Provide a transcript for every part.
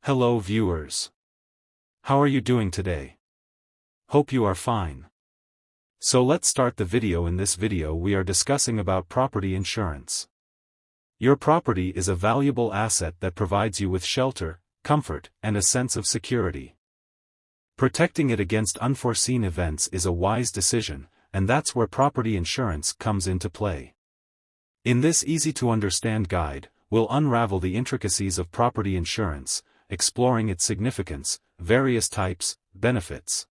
Hello viewers. How are you doing today? Hope you are fine. So let's start the video. In this video we are discussing about property insurance. Your property is a valuable asset that provides you with shelter, comfort, and a sense of security. Protecting it against unforeseen events is a wise decision, and that's where property insurance comes into play. In this easy-to-understand guide, we'll unravel the intricacies of property insurance, exploring its significance, various types, benefits,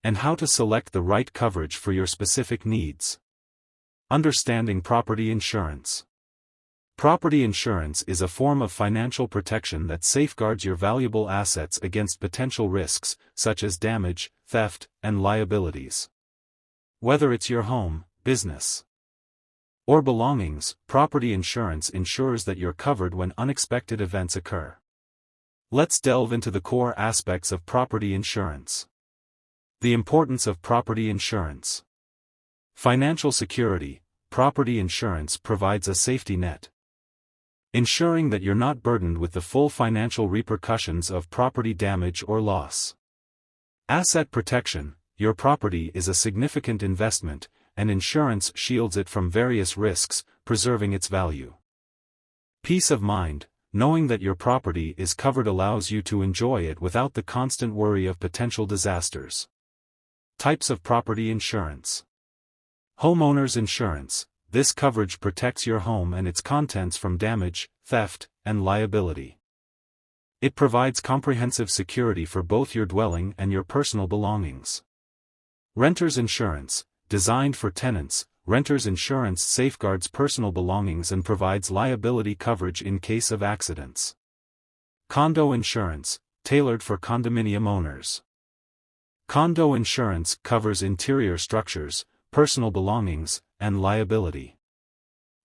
and how to select the right coverage for your specific needs. Understanding property insurance. Property insurance is a form of financial protection that safeguards your valuable assets against potential risks, such as damage, theft, and liabilities. Whether it's your home, business, or belongings, property insurance ensures that you're covered when unexpected events occur. Let's delve into the core aspects of property insurance. The importance of property insurance. Financial security. Property insurance provides a safety net, ensuring that you're not burdened with the full financial repercussions of property damage or loss. Asset protection. Your property is a significant investment, and insurance shields it from various risks, preserving its value. Peace of mind. Knowing that your property is covered allows you to enjoy it without the constant worry of potential disasters. Types of property insurance. Homeowners insurance. This coverage protects your home and its contents from damage, theft, and liability. It provides comprehensive security for both your dwelling and your personal belongings. Renters insurance. Designed for tenants, renters insurance safeguards personal belongings and provides liability coverage in case of accidents. Condo insurance, tailored for condominium owners. Condo insurance covers interior structures, personal belongings, and liability.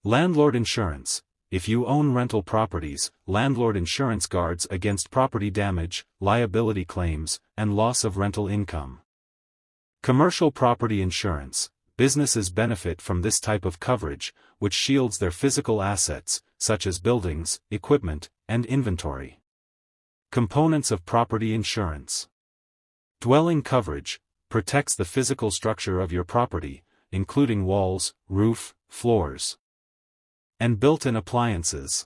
Landlord insurance. If you own rental properties, landlord insurance guards against property damage, liability claims, and loss of rental income. Commercial property insurance. Businesses benefit from this type of coverage, which shields their physical assets, such as buildings, equipment, and inventory. Components of property insurance. Dwelling coverage protects the physical structure of your property, including walls, roof, floors, and built-in appliances.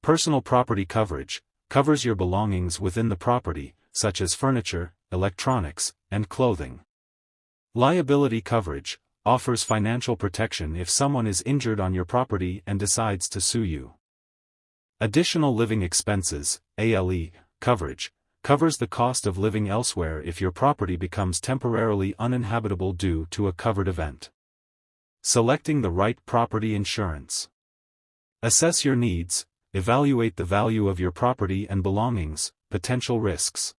Personal property coverage covers your belongings within the property, such as furniture, electronics, and clothing. Liability coverage offers financial protection if someone is injured on your property and decides to sue you. Additional living expenses, ALE, coverage covers the cost of living elsewhere if your property becomes temporarily uninhabitable due to a covered event. Selecting the right property insurance. Assess your needs, evaluate the value of your property and belongings, potential risks,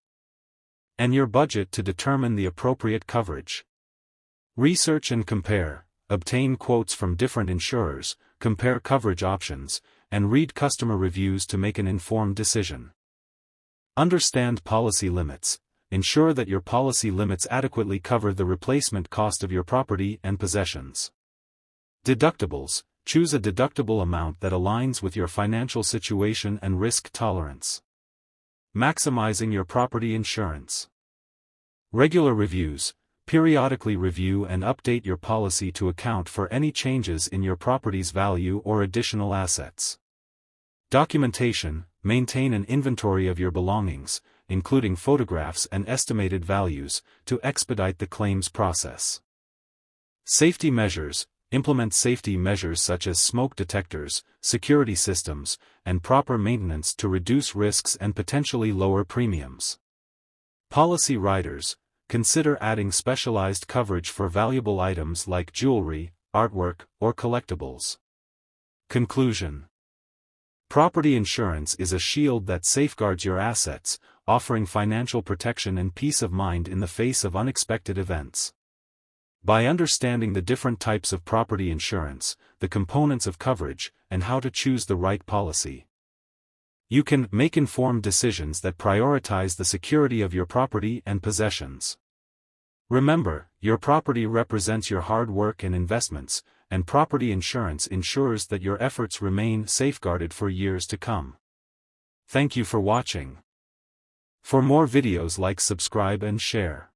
and your budget to determine the appropriate coverage. Research and compare. Obtain quotes from different insurers, compare coverage options, and read customer reviews to make an informed decision. Understand policy limits. Ensure that your policy limits adequately cover the replacement cost of your property and possessions. Deductibles. Choose a deductible amount that aligns with your financial situation and risk tolerance. Maximizing your property insurance. Regular reviews. Periodically review and update your policy to account for any changes in your property's value or additional assets. Documentation. Maintain an inventory of your belongings, including photographs and estimated values, to expedite the claims process. Safety measures. Implement safety measures such as smoke detectors, security systems, and proper maintenance to reduce risks and potentially lower premiums. Policy riders. Consider adding specialized coverage for valuable items like jewelry, artwork, or collectibles. Conclusion. Property insurance is a shield that safeguards your assets, offering financial protection and peace of mind in the face of unexpected events. By understanding the different types of property insurance, the components of coverage, and how to choose the right policy, you can make informed decisions that prioritize the security of your property and possessions. Remember, your property represents your hard work and investments, and property insurance ensures that your efforts remain safeguarded for years to come. Thank you for watching. For more videos, like, subscribe and share.